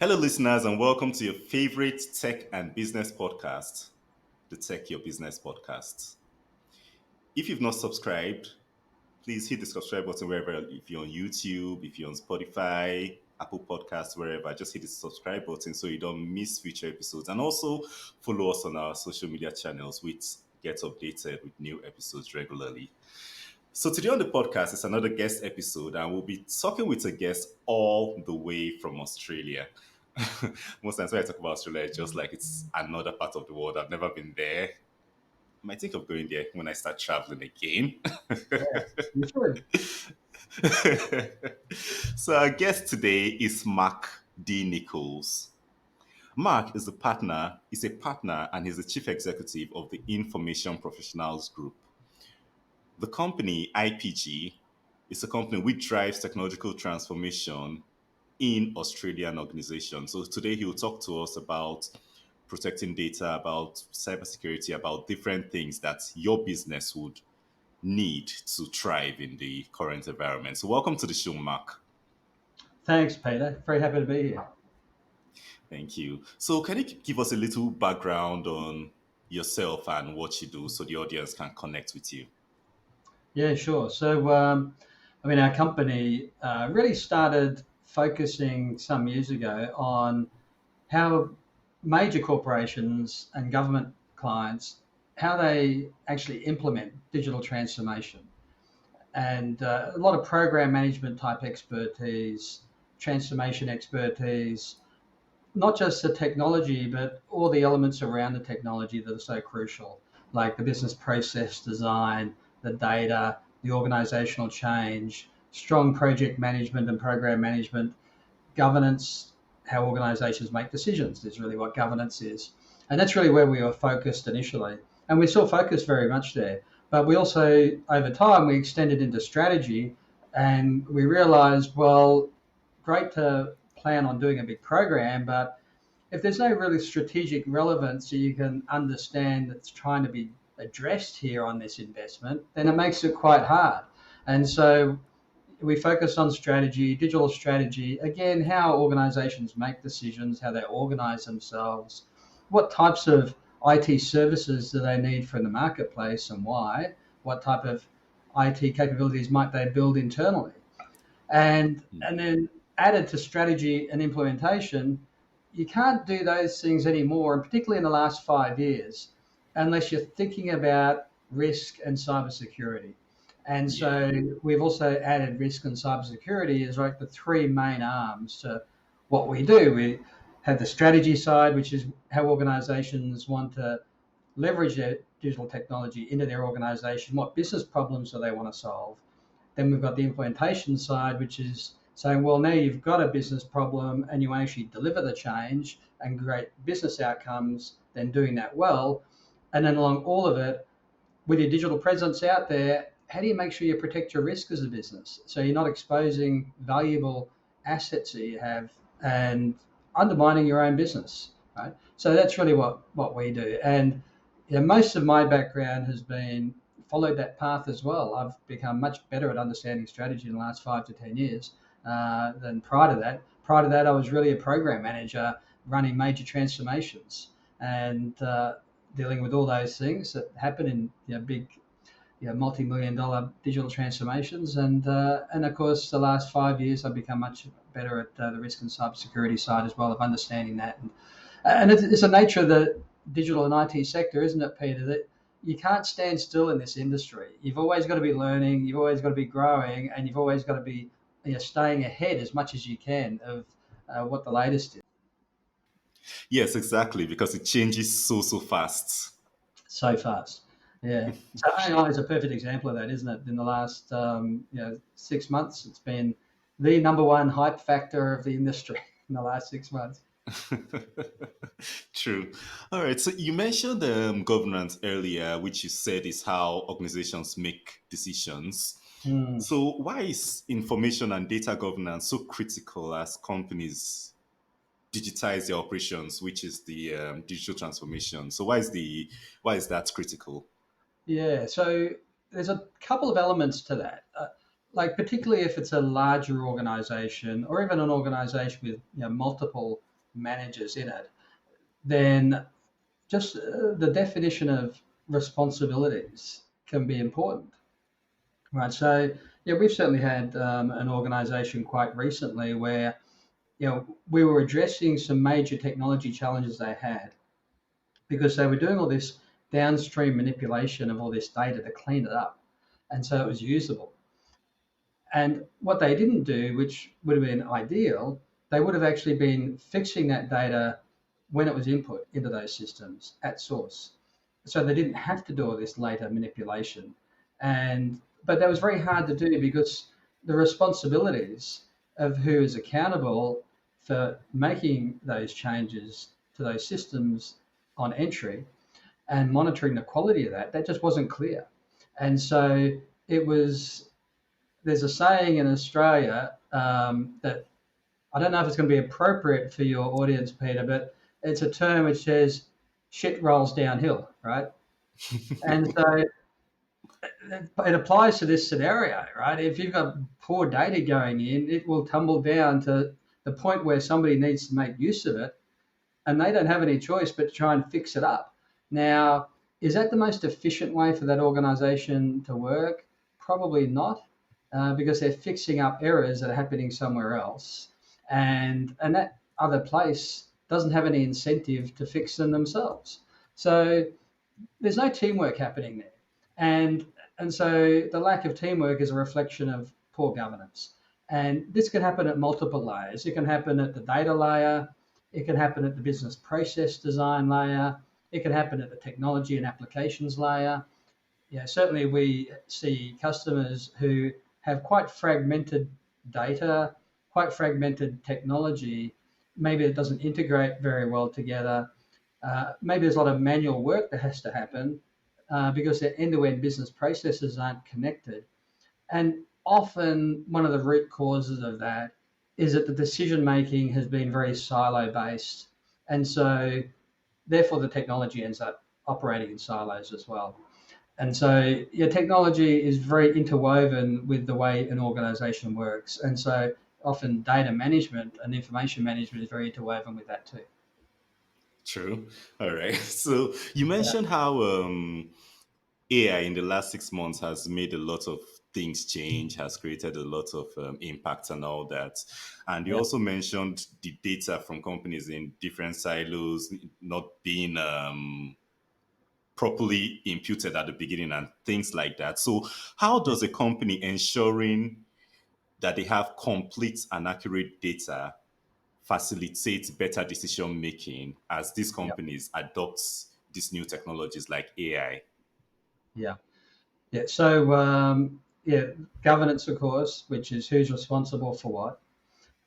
Hello, listeners, and welcome to your favorite tech and business podcast, the Tech Your Business Podcast. If you've not subscribed, please hit the subscribe button wherever. If you're on YouTube, if you're on Spotify, Apple Podcasts, wherever, just hit the subscribe button so you don't miss future episodes. And also follow us on our social media channels, which get updated with new episodes regularly. So today on the podcast is another guest episode, and we'll be talking with a guest all the way from Australia. Most times when I talk about Australia, it's just like it's another part of the world. I've never been there. I might think of going there when I start traveling again. Yes, you should. So our guest today is Mark D. Nicholls. Mark is a partner and he's the chief executive of the Information Professionals Group. The company IPG is a company which drives technological transformation in Australian organizations. So today he will talk to us about protecting data, about cybersecurity, about different things that your business would need to thrive in the current environment. So welcome to the show, Mark. Thanks, Peter. Very happy to be here. Thank you. So can you give us a little background on yourself and what you do so the audience can connect with you? Yeah, sure. Our company really started focusing some years ago on how major corporations and government clients, how they actually implement digital transformation. And a lot of program management type expertise, transformation expertise, not just the technology, but all the elements around the technology that are so crucial, like the business process design, the data, the organizational change, strong project management and program management, governance, how organizations make decisions is really what governance is. And that's really where we were focused initially. And we're still focused very much there. But we also, over time, we extended into strategy and we realized, well, great to plan on doing a big program, but if there's no really strategic relevance so you can understand that's trying to be addressed here on this investment, then it makes it quite hard. And so we focus on strategy, digital strategy, again, how organizations make decisions, how they organize themselves, what types of IT services do they need from the marketplace and why, what type of IT capabilities might they build internally. And then added to strategy and implementation, you can't do those things anymore, and particularly in the last 5 years, unless you're thinking about risk and cybersecurity. And Yeah. so we've also added risk and cybersecurity as like the three main arms to what we do. We have the strategy side, which is how organizations want to leverage their digital technology into their organization, what business problems do they want to solve. Then we've got the implementation side, which is saying, well, now you've got a business problem and you actually deliver the change and create business outcomes, then doing that well. And then along all of it, with your digital presence out there, how do you make sure you protect your risk as a business? So you're not exposing valuable assets that you have and undermining your own business, right? So that's really what we do. And most of my background has been followed that path as well. I've become much better at understanding strategy in the last 5 to 10 years than prior to that. Prior to that, I was really a program manager running major transformations and dealing with all those things that happen in big, multi-million dollar digital transformations. And of course, the last 5 years, I've become much better at the risk and cybersecurity side as well of understanding that. And it's a nature of the digital and IT sector, isn't it, Peter? That you can't stand still in this industry. You've always got to be learning. You've always got to be growing, and you've always got to be staying ahead as much as you can of what the latest is. Yes, exactly, because it changes so fast. So fast. Yeah. So AI is a perfect example of that, isn't it? In the last 6 months, it's been the number one hype factor of the industry in the last 6 months. True. All right. So you mentioned governance earlier, which you said is how organizations make decisions. Mm. So why is information and data governance so critical as companies digitize their operations, which is the digital transformation? So why is that critical? Yeah. So there's a couple of elements to that. like particularly if it's a larger organization or even an organization with multiple managers in it, then just the definition of responsibilities can be important, right? So yeah, we've certainly had an organization quite recently where we were addressing some major technology challenges they had because they were doing all this downstream manipulation of all this data to clean it up, and so it was usable. And what they didn't do, which would have been ideal, they would have actually been fixing that data when it was input into those systems at source. So they didn't have to do all this later manipulation. But that was very hard to do because the responsibilities of who is accountable for making those changes to those systems on entry and monitoring the quality of that just wasn't clear. And so it was there's a saying in Australia that I don't know if it's going to be appropriate for your audience, Peter, but it's a term which says shit rolls downhill, right? And so it applies to this scenario, right? If you've got poor data going in, it will tumble down to the point where somebody needs to make use of it and they don't have any choice but to try and fix it up. Now, is that the most efficient way for that organization to work? Probably not, because they're fixing up errors that are happening somewhere else. And that other place doesn't have any incentive to fix them themselves. So there's no teamwork happening there. And so the lack of teamwork is a reflection of poor governance. And this can happen at multiple layers. It can happen at the data layer, it can happen at the business process design layer, it can happen at the technology and applications layer. Yeah, certainly we see customers who have quite fragmented data, quite fragmented technology. Maybe it doesn't integrate very well together. Maybe there's a lot of manual work that has to happen because their end-to-end business processes aren't connected. And often one of the root causes of that is that the decision making has been very silo based. And so therefore the technology ends up operating in silos as well. And so your technology is very interwoven with the way an organization works. And so often data management and information management is very interwoven with that too. True. All right. So you Yeah. mentioned how AI in the last 6 months has made a lot of things change, has created a lot of impact and all that. And you Yeah. also mentioned the data from companies in different silos not being properly imputed at the beginning and things like that. So, how Yeah. does a company ensuring that they have complete and accurate data facilitate better decision making as these Yeah. companies adopt these new technologies like AI? Yeah. Yeah. So, yeah, governance, of course, which is who's responsible for what.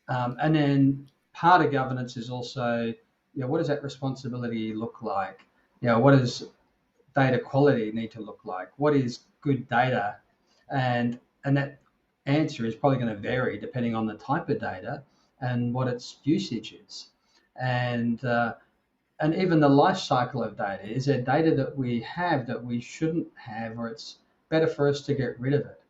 And then part of governance is also, what does that responsibility look like? What does data quality need to look like? What is good data? And that answer is probably going to vary depending on the type of data and what its usage is. And and even the life cycle of data. Is there data that we have that we shouldn't have, or it's better for us to get rid of it?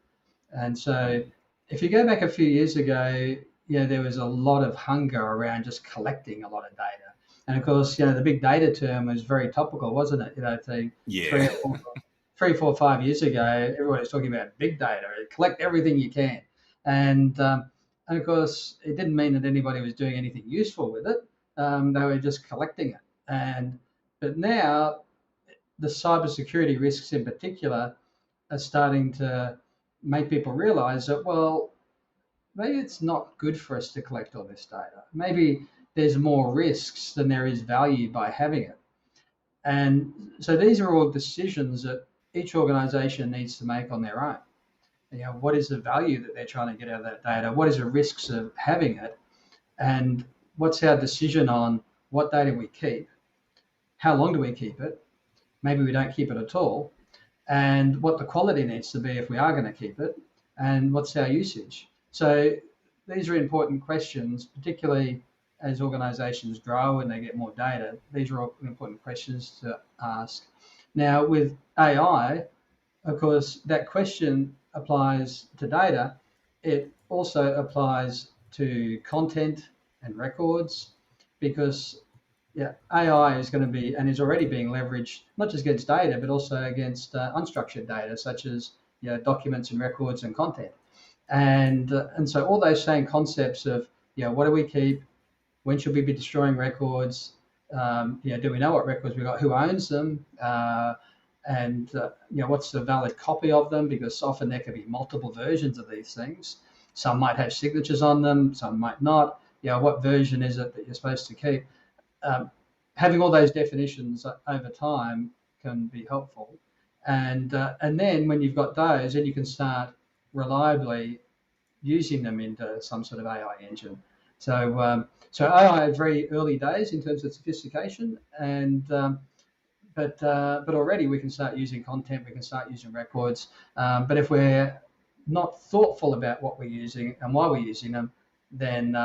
And so, if you go back a few years ago, there was a lot of hunger around just collecting a lot of data. And of course, the big data term was very topical, wasn't it? I think Yeah. three or four, 3, 4, 5 years ago, everybody was talking about big data, collect everything you can. And of course, it didn't mean that anybody was doing anything useful with it. They were just collecting it. But now, the cybersecurity risks in particular are starting to make people realize that, well, maybe it's not good for us to collect all this data. Maybe there's more risks than there is value by having it. And so these are all decisions that each organization needs to make on their own. What is the value that they're trying to get out of that data? What is the risks of having it? And what's our decision on what data we keep? How long do we keep it? Maybe we don't keep it at all, and what the quality needs to be if we are going to keep it, and what's our usage. So these are important questions, particularly as organizations grow and they get more data. These are all important questions to ask. Now, with AI, of course, that question applies to data, it also applies to content and records because yeah, AI is going to be and is already being leveraged not just against data but also against unstructured data such as documents and records and content, and so all those same concepts of what do we keep, when should we be destroying records, do we know what records we got, who owns them, and what's the valid copy of them, because often there can be multiple versions of these things. Some might have signatures on them, some might not. What version is it that you're supposed to keep? Having all those definitions over time can be helpful, and then when you've got those, then you can start reliably using them into some sort of AI engine. So AI is very early days in terms of sophistication, but already we can start using content, we can start using records. But if we're not thoughtful about what we're using and why we're using them, then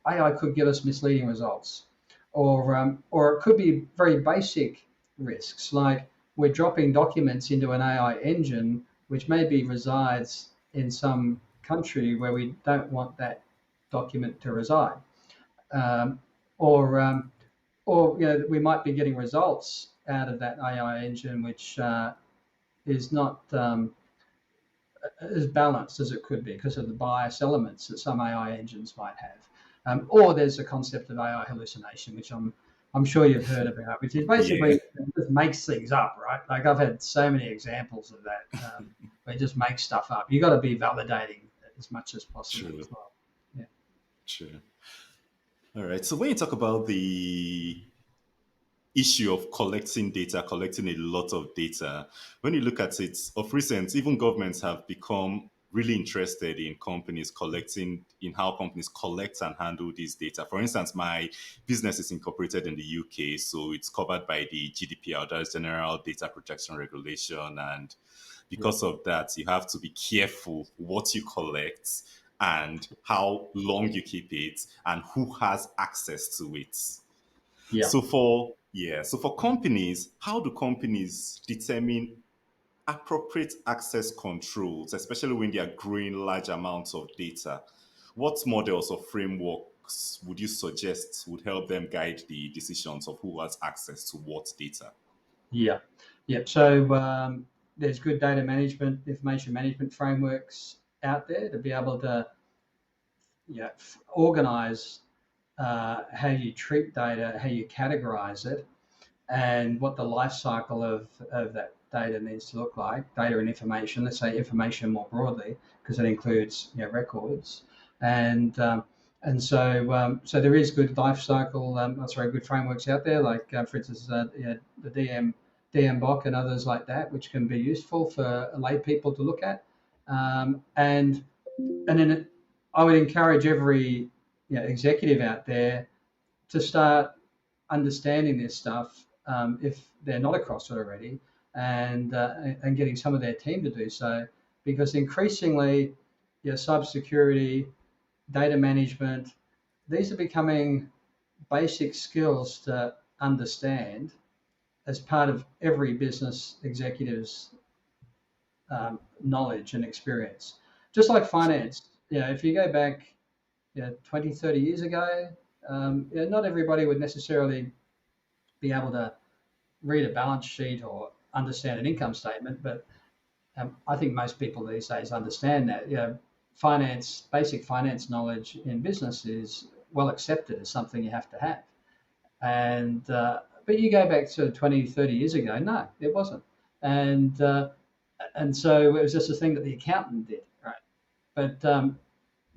AI could give us misleading results, or it could be very basic risks, like we're dropping documents into an AI engine, which maybe resides in some country where we don't want that document to reside, um, or we might be getting results out of that AI engine which is not as balanced as it could be because of the bias elements that some AI engines might have. Or there's a concept of AI hallucination, which I'm sure you've heard about, which is basically Yeah, it just makes things up, right? Like I've had so many examples of that, where it just makes stuff up. You got to be validating it as much as possible true, as well. Yeah. true. All right. So when you talk about the issue of collecting data, collecting a lot of data, when you look at it, of recent, even governments have become really interested in companies collecting, in how companies collect and handle this data. For instance, my business is incorporated in the UK, so it's covered by the GDPR, that is General Data Protection Regulation. And Yeah. because of that, you have to be careful what you collect and how long you keep it and who has access to it. Yeah. So for companies, how do companies determine appropriate access controls, especially when they are growing large amounts of data? What models or frameworks would you suggest would help them guide the decisions of who has access to what data? Yeah. Yeah. So there's good data management, information management frameworks out there to be able to organize how you treat data, how you categorize it, and what the life cycle of that data needs to look like. Data and information, let's say information more broadly, because it includes records. And so there is good life cycle, good frameworks out there, like for instance, the DMBOK and others like that, which can be useful for lay people to look at. And then I would encourage every executive out there to start understanding this stuff, if they're not across it already, and getting some of their team to do so, because increasingly, cybersecurity, data management, these are becoming basic skills to understand as part of every business executive's knowledge and experience. Just like finance, if you go back 20, 30 years ago, not everybody would necessarily be able to read a balance sheet or understand an income statement, but I think most people these days understand that. Basic finance knowledge in business is well accepted as something you have to have. And but you go back to 20, 30 years ago, no, it wasn't. And so it was just a thing that the accountant did, right? But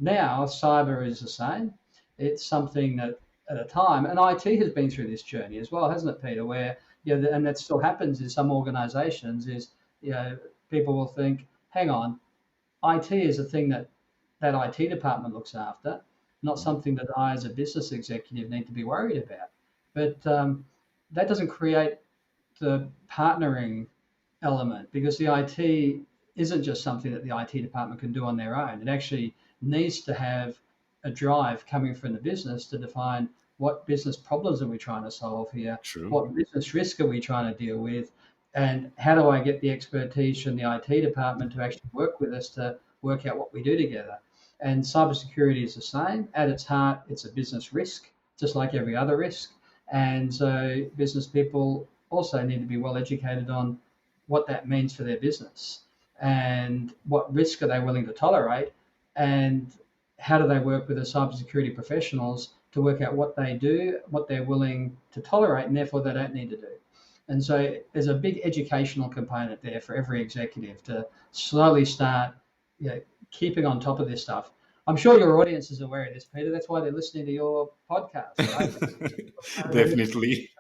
now cyber is the same. It's something that at a time, and IT has been through this journey as well, hasn't it, Peter? Where and that still happens in some organisations. Is people will think, hang on, IT is a thing that IT department looks after, not something that I as a business executive need to be worried about. But that doesn't create the partnering element, because the IT isn't just something that the IT department can do on their own. It actually needs to have a drive coming from the business to define what business problems are we trying to solve here, True. what business risk are we trying to deal with, and how do I get the expertise from the IT department to actually work with us to work out what we do together. And cybersecurity is the same. At its heart, it's a business risk, just like every other risk. And so business people also need to be well educated on what that means for their business and what risk are they willing to tolerate, and how do they work with the cybersecurity professionals to work out what they do, what they're willing to tolerate, and therefore they don't need to do. And so there's a big educational component there for every executive to slowly start, you know, keeping on top of this stuff. I'm sure your audience is aware of this, Peter. That's why they're listening to your podcast, right? Definitely.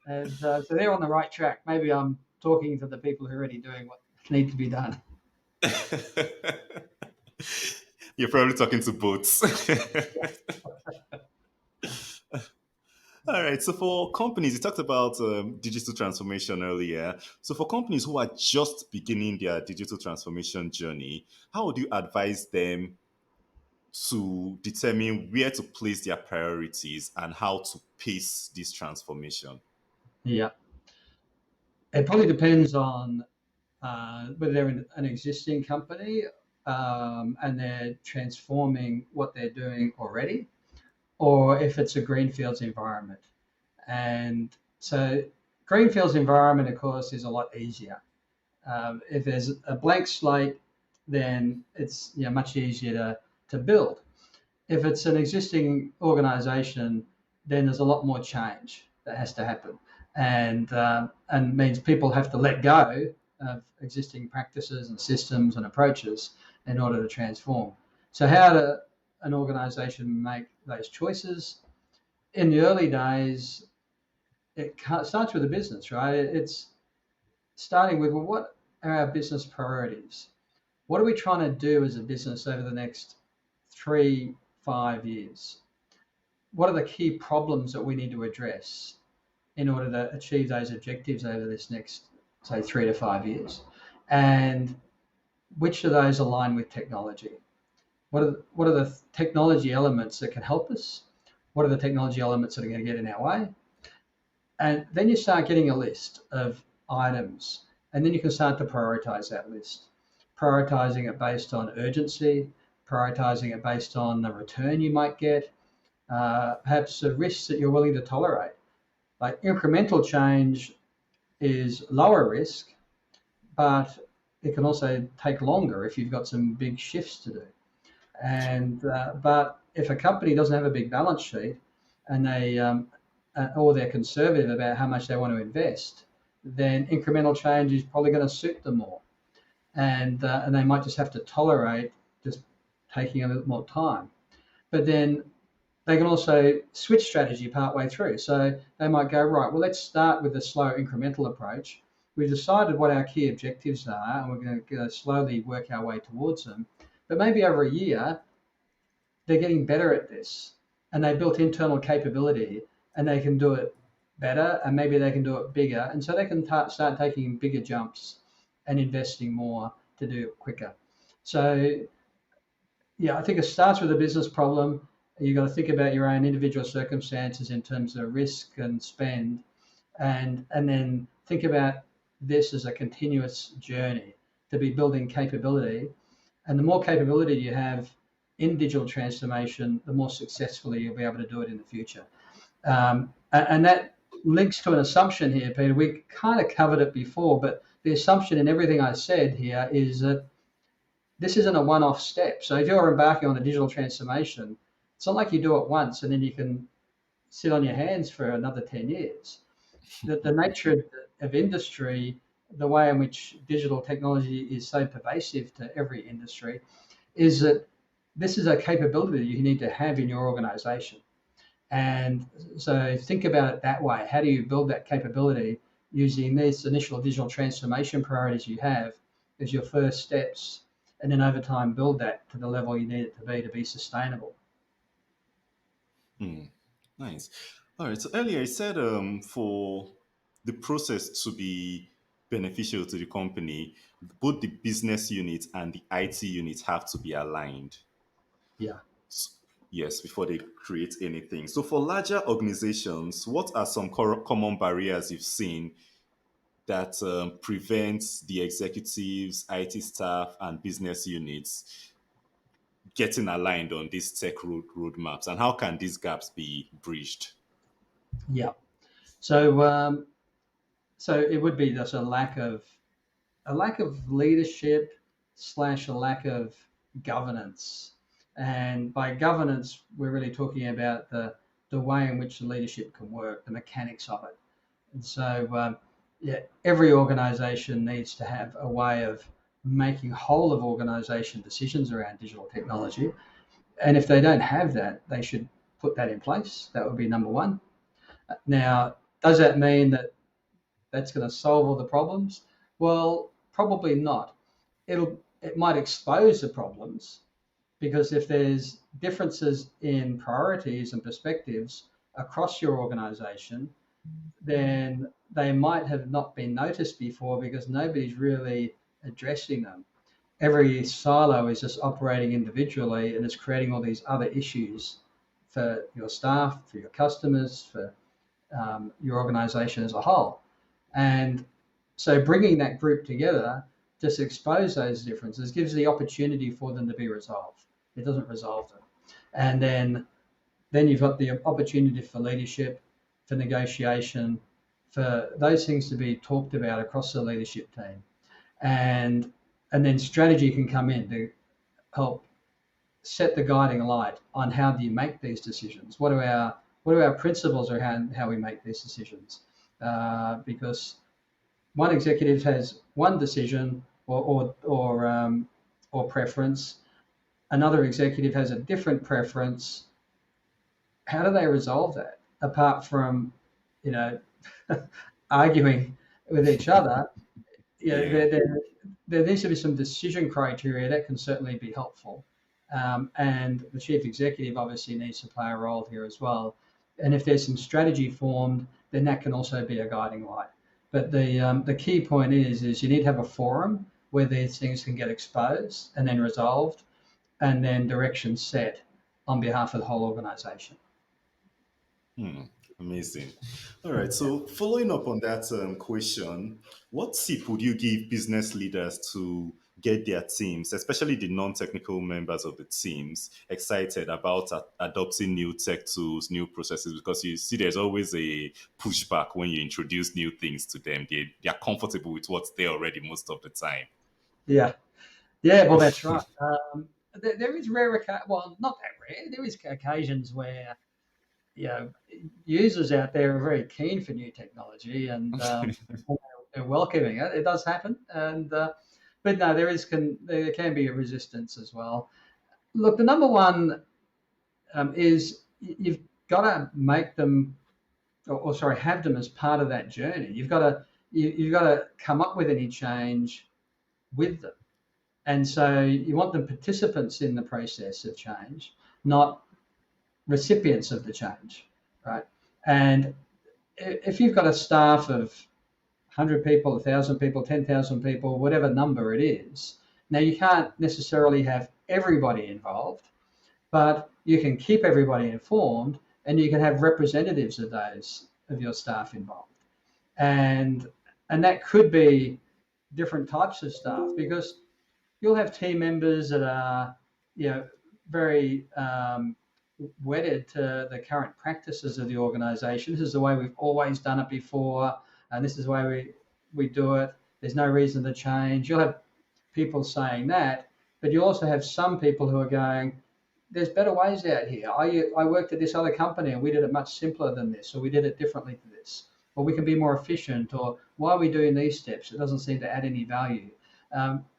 And so they're on the right track. Maybe I'm talking to the people who are already doing what needs to be done. You're probably talking to bots. All right. So for companies, you talked about digital transformation earlier. So for companies who are just beginning their digital transformation journey, how would you advise them to determine where to place their priorities and how to pace this transformation? Yeah, it probably depends on whether they're in an existing company and they're transforming what they're doing already, or if it's a greenfields environment. And so, greenfields environment, of course, is a lot easier. If there's a blank slate, then it's much easier to build. If it's an existing organization, then there's a lot more change that has to happen, and means people have to let go of existing practices and systems and approaches in order to transform. So, how do an organization make those choices? In the early days, starts with the business, right? It's starting with, well, what are our business priorities? What are we trying to do as a business over the next 3, 5 years? What are the key problems that we need to address in order to achieve those objectives over this next, say, 3 to 5 years? And which of those align with technology? What are the technology elements that can help us? What are the technology elements that are going to get in our way? And then you start getting a list of items, and then you can start to prioritize that list, prioritizing it based on urgency, prioritizing it based on the return you might get, perhaps the risks that you're willing to tolerate. Like incremental change is lower risk, but it can also take longer if you've got some big shifts to do. And but if a company doesn't have a big balance sheet and or they're conservative about how much they want to invest, then incremental change is probably going to suit them more, and they might just have to tolerate just taking a little more time. But then they can also switch strategy partway through. So they might go, right, well, let's start with a slow incremental approach. We've decided what our key objectives are, and we're going to slowly work our way towards them. But maybe over a year, they're getting better at this, and they built internal capability, and they can do it better, and maybe they can do it bigger, and so they can start taking bigger jumps and investing more to do it quicker. So yeah, I think it starts with a business problem. You've got to think about your own individual circumstances in terms of risk and spend, and then think about this as a continuous journey to be building capability. And the more capability you have in digital transformation, the more successfully you'll be able to do it in the future. And that links to an assumption here, Peter. We kind of covered it before, but the assumption in everything I said here is that this isn't a one-off step. So if you're embarking on a digital transformation, it's not like you do it once and then you can sit on your hands for another 10 years. The nature of industry, the way in which digital technology is so pervasive to every industry, is that this is a capability you need to have in your organization. And so think about it that way. How do you build that capability using these initial digital transformation priorities you have as your first steps, and then over time build that to the level you need it to be sustainable? Hmm. Nice. All right. So earlier you said for the process to be beneficial to the company, both the business unit and the IT unit have to be aligned. Yeah. Yes, before they create anything. So for larger organizations, what are some common barriers you've seen that prevents the executives, IT staff, and business units getting aligned on these tech roadmaps? And how can these gaps be bridged? Yeah. So so it would be just a lack of leadership slash a lack of governance. And by governance, we're really talking about the way in which the leadership can work, the mechanics of it. And so, yeah, every organization needs to have a way of making whole of organization decisions around digital technology. And if they don't have that, they should put that in place. That would be number one. Now, does that mean that that's going to solve all the problems? Well, probably not. It might expose the problems because if there's differences in priorities and perspectives across your organization, then they might have not been noticed before because nobody's really addressing them. Every silo is just operating individually and is creating all these other issues for your staff, for your customers, for your organization as a whole. And so bringing that group together just expose those differences gives the opportunity for them to be resolved. It doesn't resolve them. And then you've got the opportunity for leadership, for negotiation, for those things to be talked about across the leadership team. And and then strategy can come in to help set the guiding light on how do you make these decisions. What are our principles around how we make these decisions? Because one executive has one decision or preference, another executive has a different preference. How do they resolve that? Apart from, you know, arguing with each other, you know, Yeah. there needs to be some decision criteria that can certainly be helpful. And the chief executive obviously needs to play a role here as well. And if there's some strategy formed, then that can also be a guiding light. But the key point is you need to have a forum where these things can get exposed and then resolved, and then direction set on behalf of the whole organization. Hmm, amazing. All right. So, following up on that question, what tip would you give business leaders to get their teams, especially the non-technical members of the teams, excited about adopting new tech tools, new processes? Because you see, there's always a pushback when you introduce new things to them. They are comfortable with what's there already most of the time. Yeah, yeah. Well, that's right. There is well, not that rare. There is occasions where you know users out there are very keen for new technology and they're welcoming it. It does happen, and but no, there can be a resistance as well. Look, the number one is you've got to make them, or sorry, have them as part of that journey. You've got to come up with any change with them. And so you want them participants in the process of change, not recipients of the change, right? And if you've got a staff of 100 people, 1,000 people, 10,000 people, whatever number it is, now you can't necessarily have everybody involved, but you can keep everybody informed and you can have representatives of those of your staff involved. And and that could be different types of staff because you'll have team members that are, you know, very wedded to the current practices of the organisation. This is the way we've always done it before, and this is the way we do it. There's no reason to change. You'll have people saying that, but you also have some people who are going, there's better ways out here. I worked at this other company and we did it much simpler than this, or we did it differently to this, or we can be more efficient, or why are we doing these steps? It doesn't seem to add any value.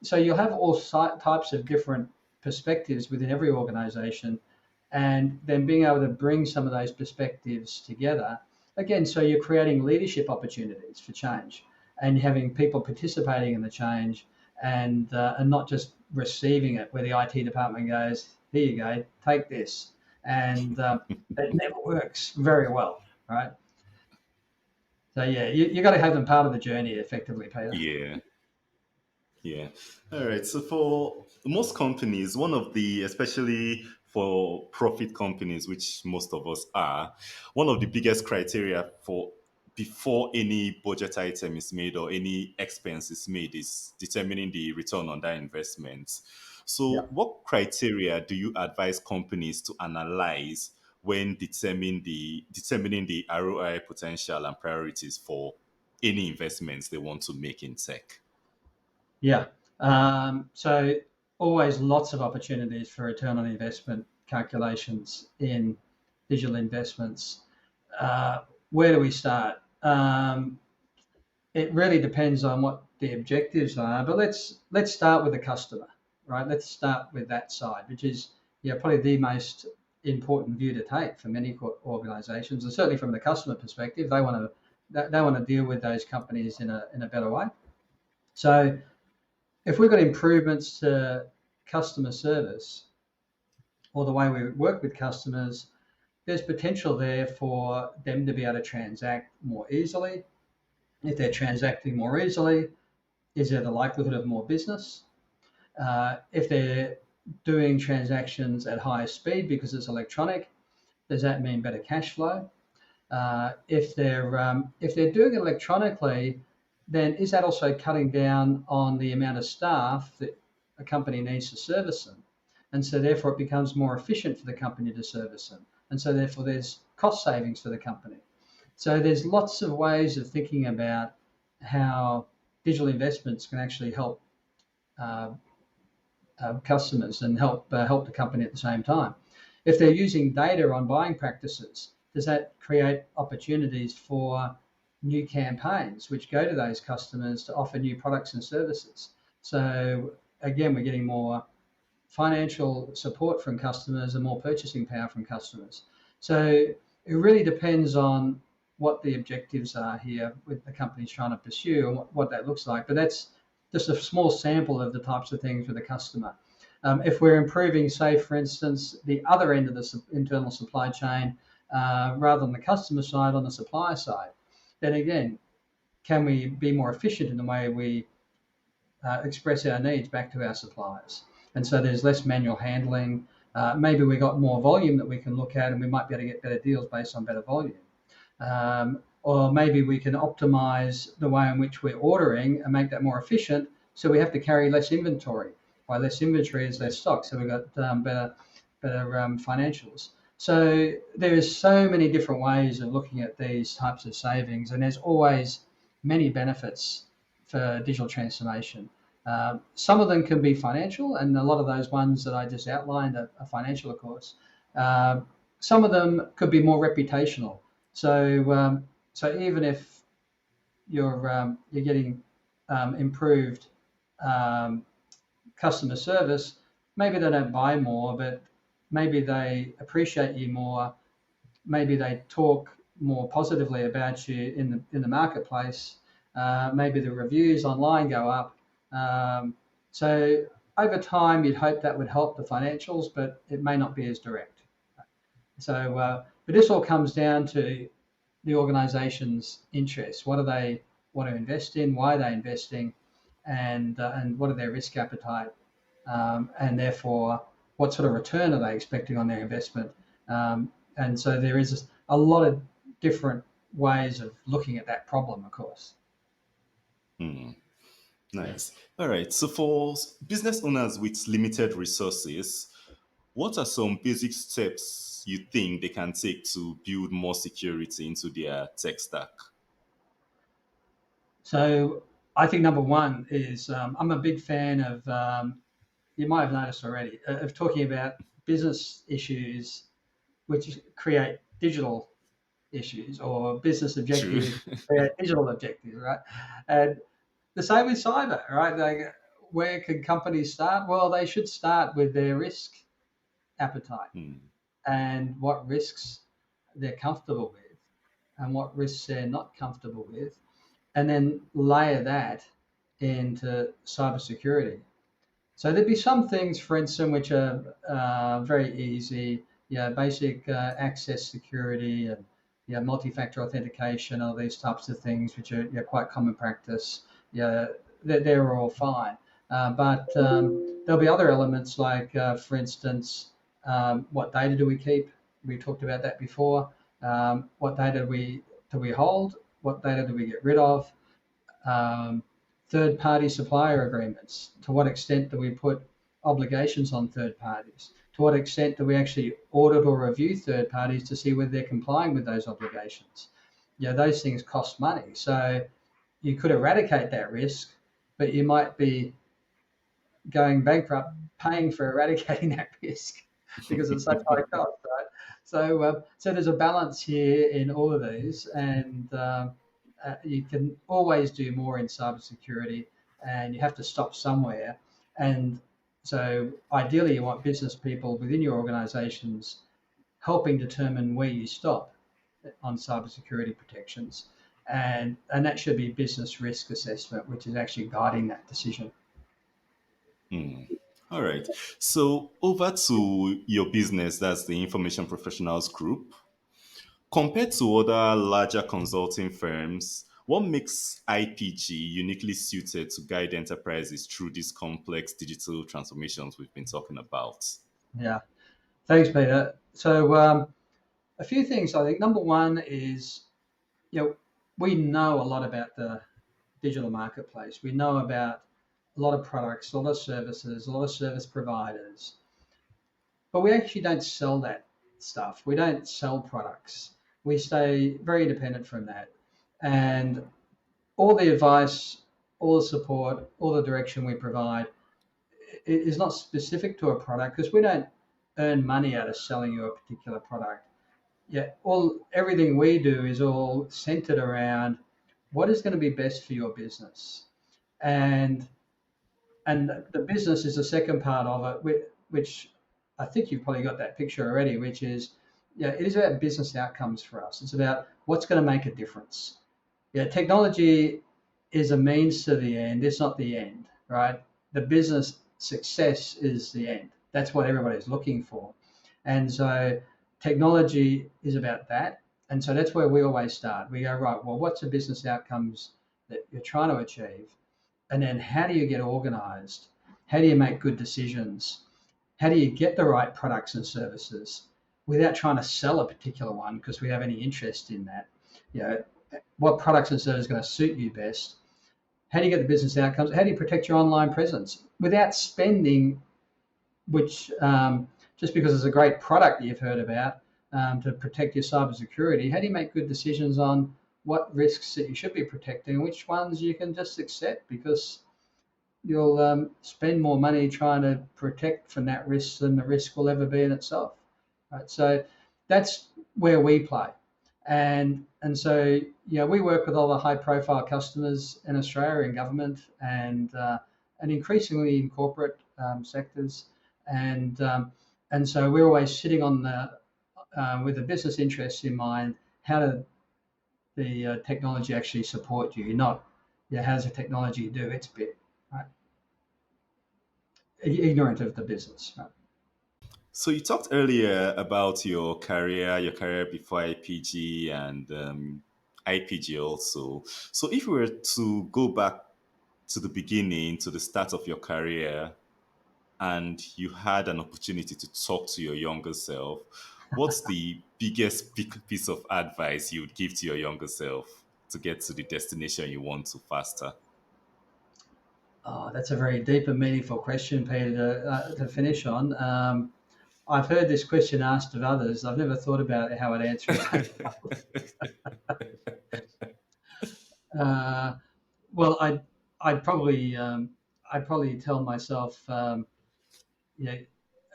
So you'll have all types of different perspectives within every organization, and then being able to bring some of those perspectives together again. So you're creating leadership opportunities for change and having people participating in the change and not just receiving it where the IT department goes, here you go, take this. And it never works very well, right? So yeah, you got to have them part of the journey effectively, Peter. Yeah. Yeah. All right. So for most companies, one of the, especially for profit companies, which most of us are, one of the biggest criteria for before any budget item is made or any expense is made is determining the return on that investment. Yeah. So, what criteria do you advise companies to analyze when determining the ROI potential and priorities for any investments they want to make in tech? Yeah. So always lots of opportunities for return on investment calculations in digital investments. Where do we start? It really depends on what the objectives are, but let's start with the customer, right? Let's start with that side, which is probably the most important view to take for many organisations, and certainly from the customer perspective, they want to deal with those companies in a better way. So if we've got improvements to customer service or the way we work with customers, there's potential there for them to be able to transact more easily. If they're transacting more easily, is there the likelihood of more business? If they're doing transactions at higher speed because it's electronic, does that mean better cash flow? If they're doing it electronically, then is that also cutting down on the amount of staff that a company needs to service them? And so therefore it becomes more efficient for the company to service them. And so therefore there's cost savings for the company. So there's lots of ways of thinking about how digital investments can actually help uh, customers and help the company at the same time. If they're using data on buying practices, does that create opportunities for new campaigns which go to those customers to offer new products and services? So again, we're getting more financial support from customers and more purchasing power from customers. So it really depends on what the objectives are here with the companies trying to pursue and what that looks like. But that's just a small sample of the types of things with the customer. If we're improving, say, for instance, the other end of the internal supply chain, rather than the customer side, on the supplier side, then again, can we be more efficient in the way we express our needs back to our suppliers? And so there's less manual handling. Maybe we got more volume that we can look at, and we might be able to get better deals based on better volume. Or maybe we can optimize the way in which we're ordering and make that more efficient. So we have to carry less inventory. By less inventory is less stock. So we've got better financials. So there's so many different ways of looking at these types of savings, and there's always many benefits for digital transformation. Some of them can be financial, and a lot of those ones that I just outlined are financial, of course. Some of them could be more reputational. So even if you're getting improved um, customer service, maybe they don't buy more, but maybe they appreciate you more. Maybe they talk more positively about you in the marketplace. Maybe the reviews online go up. So over time, you'd hope that would help the financials, but it may not be as direct. So, but this all comes down to the organisation's interests. What do they want to invest in? Why are they investing? And what are their risk appetite? And therefore, what sort of return are they expecting on their investment? And so there is a lot of different ways of looking at that problem, of course. Hmm. Nice. All right. So, for business owners with limited resources, what are some basic steps you think they can take to build more security into their tech stack? So I think number one is I'm a big fan of, you might have noticed already, of talking about business issues which create digital issues, or business True. objectives create digital objectives, right? And the same with cyber, right? Like, where can companies start? Well, they should start with their risk appetite Hmm. and what risks they're comfortable with and what risks they're not comfortable with, and then layer that into cybersecurity. So there'd be some things, for instance, which are very easy, basic access security and multi-factor authentication, all these types of things, which are quite common practice. Yeah, they're all fine. But there'll be other elements like, for instance, what data do we keep? We talked about that before. What data do we hold? What data do we get rid of? Um, Third-party supplier agreements. To what extent do we put obligations on third parties? To what extent do we actually audit or review third parties to see whether they're complying with those obligations? Those things cost money. So you could eradicate that risk, but you might be going bankrupt paying for eradicating that risk because it's such high cost, right? So there's a balance here in all of these, and you can always do more in cybersecurity, and you have to stop somewhere. And so ideally, you want business people within your organizations helping determine where you stop on cybersecurity protections. And that should be business risk assessment, which is actually guiding that decision. Hmm. All right. So over to your business, that's the Information Professionals Group. Compared to other larger consulting firms, what makes IPG uniquely suited to guide enterprises through these complex digital transformations we've been talking about? Yeah. Thanks, Peter. So, a few things I think. Number one is, you know, we know a lot about the digital marketplace. We know about a lot of products, a lot of services, a lot of service providers, but we actually don't sell that stuff. We don't sell products. We stay very independent from that. And all the advice, all the support, all the direction we provide is not specific to a product because we don't earn money out of selling you a particular product. All everything we do is all centered around what is going to be best for your business, and the business is the second part of it, which I think you've probably got that picture already, which is, it is about business outcomes for us. It's about what's going to make a difference. Technology is a means to the end. It's not the end, right? The business success is the end. That's what everybody's looking for. And so technology is about that. And so that's where we always start. We go, right, well, what's the business outcomes that you're trying to achieve? And then how do you get organized? How do you make good decisions? How do you get the right products and services without trying to sell a particular one because we have any interest in that? You know, what products and services are going to suit you best? How do you get the business outcomes? How do you protect your online presence without spending, which just because it's a great product that you've heard about to protect your cybersecurity? How do you make good decisions on what risks that you should be protecting and which ones you can just accept because you'll spend more money trying to protect from that risk than the risk will ever be in itself. Right? So that's where we play. And so we work with all the high profile customers in Australia in government and increasingly in corporate sectors, and so we're always sitting on the with the business interests in mind. How do the technology actually support you? Not how does the technology do its bit? Right? Ignorant of the business. Right? So you talked earlier about your career before IPG and IPG also. So if we were to go back to the beginning, to the start of your career, and you had an opportunity to talk to your younger self, what's the biggest piece of advice you would give to your younger self to get to the destination you want to faster? Oh, that's a very deep and meaningful question, Peter, to finish on. I've heard this question asked of others. I've never thought about how I'd answer it. uh, well, I'd probably tell myself, yeah,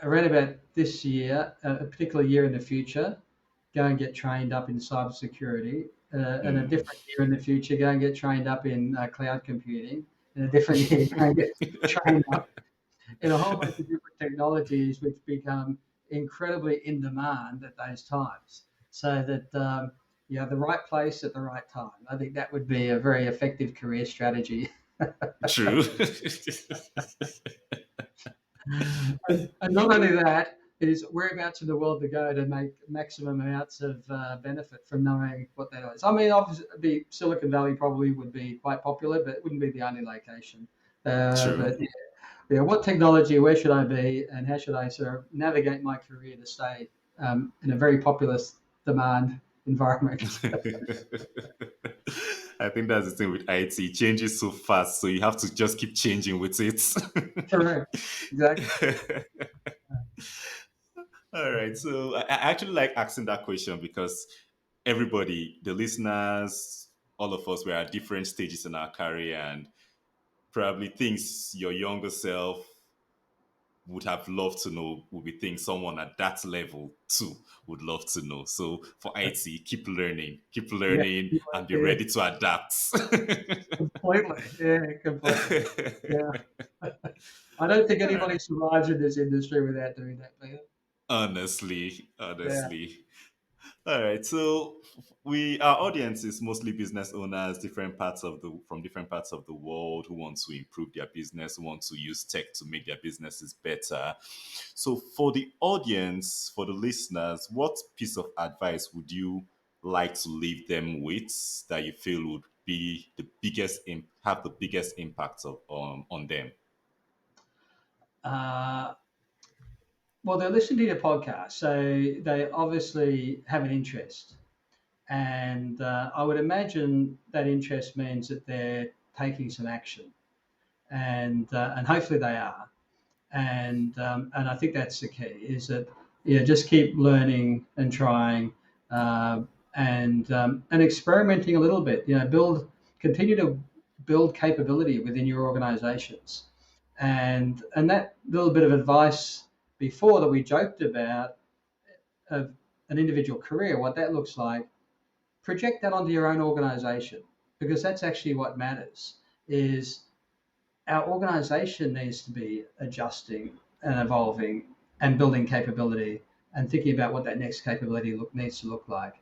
around about this year, a particular year in the future, go and get trained up in cybersecurity. And a Hmm. different year in the future, go and get trained up in cloud computing. In a different year, go and get trained up in a whole bunch of different technologies which become incredibly in demand at those times. So that you have the right place at the right time. I think that would be a very effective career strategy. True. And not only that, is whereabouts in the world to go to make maximum amounts of benefit from knowing what that is. I mean, obviously, the Silicon Valley probably would be quite popular, but it wouldn't be the only location. True. But what technology, where should I be, and how should I sort of navigate my career to stay in a very populous demand environment? I think that's the thing with IT. It changes so fast, so you have to just keep changing with it. Correct. Exactly. All right. So I actually like asking that question because everybody, the listeners, all of us, we're at different stages in our career, and probably things your younger self would have loved to know would be things someone at that level too would love to know. So for IT, keep Yeah. learning, and be Yeah. ready to adapt. Completely. Yeah. Completely. Yeah. I don't think anybody survives in this industry without doing that, Peter. Honestly, Yeah. honestly. All right. So we our audience is mostly business owners, different parts of the world who want to improve their business, who want to use tech to make their businesses better. So for the audience, for the listeners, what piece of advice would you like to leave them with that you feel would be have the biggest impact on them? Uh, well, they're listening to your podcast, so they obviously have an interest. And I would imagine that interest means that they're taking some action. And hopefully they are. And I think that's the key is that just keep learning and trying and experimenting a little bit. Continue to build capability within your organizations, and that little bit of advice before that we joked about of an individual career, what that looks like, project that onto your own organization because that's actually what matters. Is our organization needs to be adjusting and evolving and building capability and thinking about what that next capability needs to look like.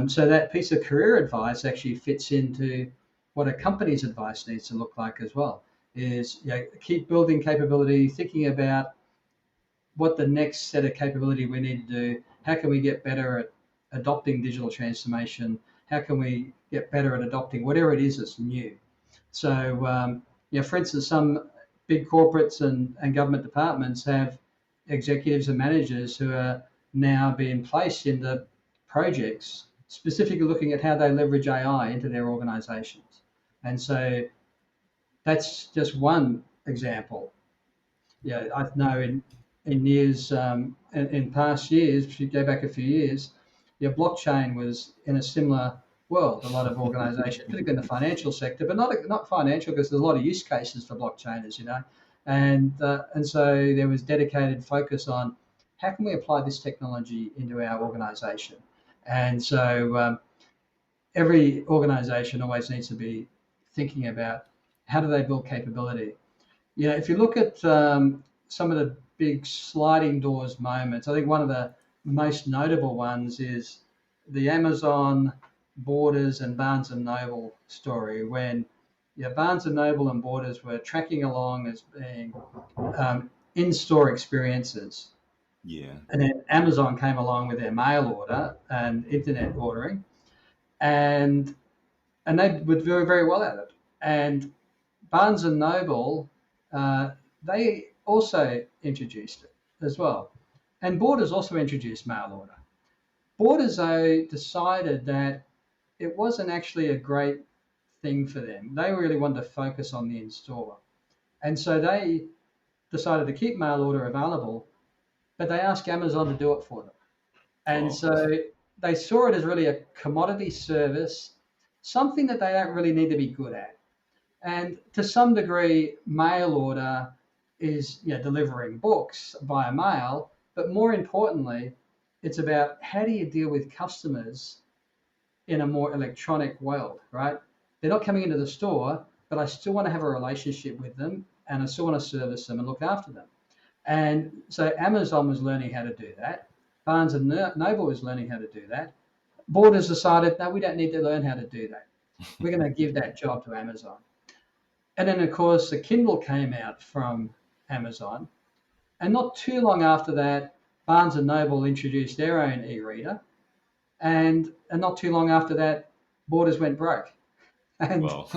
So that piece of career advice actually fits into what a company's advice needs to look like as well. Is keep building capability, thinking about what the next set of capability we need to do. How can we get better at adopting digital transformation? How can we get better at adopting whatever it is that's new? So, for instance, some big corporates and government departments have executives and managers who are now being placed into projects specifically looking at how they leverage AI into their organizations. And so that's just one example. Yeah, I know in years in past years, if you go back a few years, blockchain was in a similar world. A lot of organisations, particularly in the financial sector, but not financial because there's a lot of use cases for blockchain, as you know, and so there was dedicated focus on how can we apply this technology into our organisation, and so every organisation always needs to be thinking about how do they build capability. If you look at some of the big sliding doors moments, I think one of the most notable ones is the Amazon, Borders, and Barnes and Noble story when Barnes and Noble and Borders were tracking along as being in-store experiences, Yeah. and then Amazon came along with their mail order and internet ordering, and they were very very well at it. And Barnes and Noble, they also introduced it as well. And Borders also introduced mail order. Borders, though, decided that it wasn't actually a great thing for them. They really wanted to focus on the in-store. And so they decided to keep mail order available, but they asked Amazon to do it for them. And Oh, so they saw it as really a commodity service, something that they don't really need to be good at. And to some degree, mail order is delivering books via mail, but more importantly, it's about how do you deal with customers in a more electronic world, right? They're not coming into the store, but I still want to have a relationship with them and I still want to service them and look after them. And so Amazon was learning how to do that. Barnes and Noble was learning how to do that. Borders decided, no, we don't need to learn how to do that. We're going to give that job to Amazon. And then, of course, the Kindle came out from Amazon. And not too long after that, Barnes and Noble introduced their own e-reader. And not too long after that, Borders went broke. And well,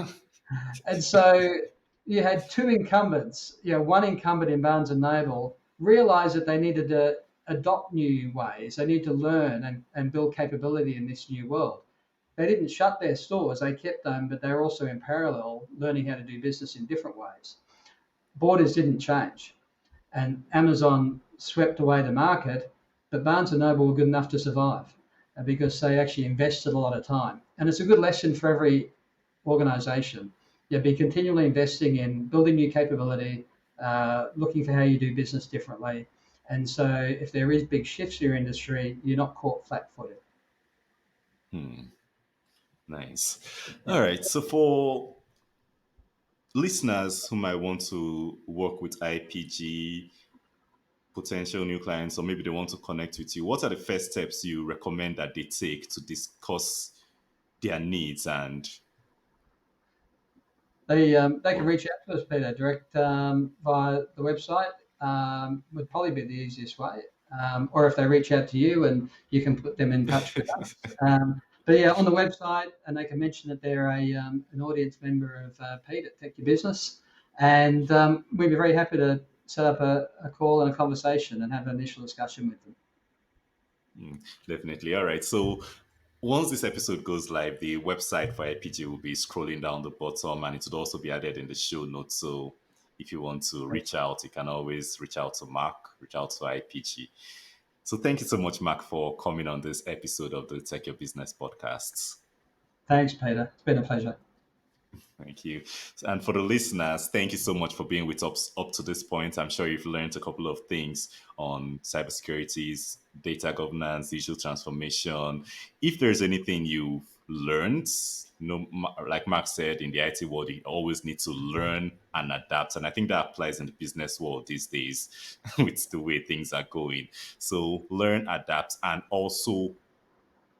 and so you had two incumbents. One incumbent in Barnes and Noble realized that they needed to adopt new ways. They need to learn and build capability in this new world. they didn't shut their stores, they kept them, but they were also in parallel learning how to do business in different ways. Borders didn't change, and Amazon swept away the market, but Barnes and Noble were good enough to survive because they actually invested a lot of time. And it's a good lesson for every organization. Yeah, be continually investing in building new capability, looking for how you do business differently. And so if there is big shifts in your industry, you're not caught flat-footed. Hmm, nice. Yeah. All right. So for listeners who might want to work with IPG, potential new clients, or maybe they want to connect with you, what are the first steps you recommend that they take to discuss their needs and They can well, reach out to us, Peter, direct via the website would probably be the easiest way. Or if they reach out to you and you can put them in touch with us. But yeah, on the website, and they can mention that they're an audience member of Pete at Tech Your Business. And we'd be very happy to set up a call and a conversation and have an initial discussion with them. definitely. All right. So once this episode goes live, the website for IPG will be scrolling down the bottom and it would also be added in the show notes. So if you want to reach out, you can always reach out to Mark, reach out to IPG. So thank you so much, Mark, for coming on this episode of the Tech Your Business podcast. Thanks, Peter. It's been a pleasure. Thank you. And for the listeners, thank you so much for being with us up to this point. I'm sure you've learned a couple of things on cybersecurity, data governance, digital transformation. If there's anything you've learned, like Mark said, in the IT world, you always need to learn and adapt. And I think that applies in the business world these days with the way things are going. So learn, adapt, and also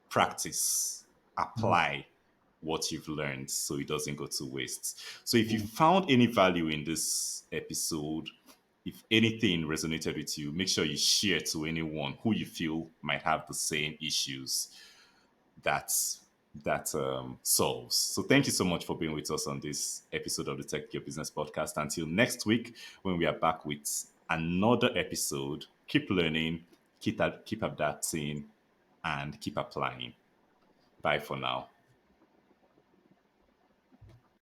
practice, Mhm. apply what you've learned so it doesn't go to waste. So if you found any value in this episode, if anything resonated with you, make sure you share to anyone who you feel might have the same issues that solves. So thank you so much for being with us on this episode of the Tech Your Business podcast. Until next week, when we are back with another episode, keep learning, keep adapting, and keep applying. Bye for now.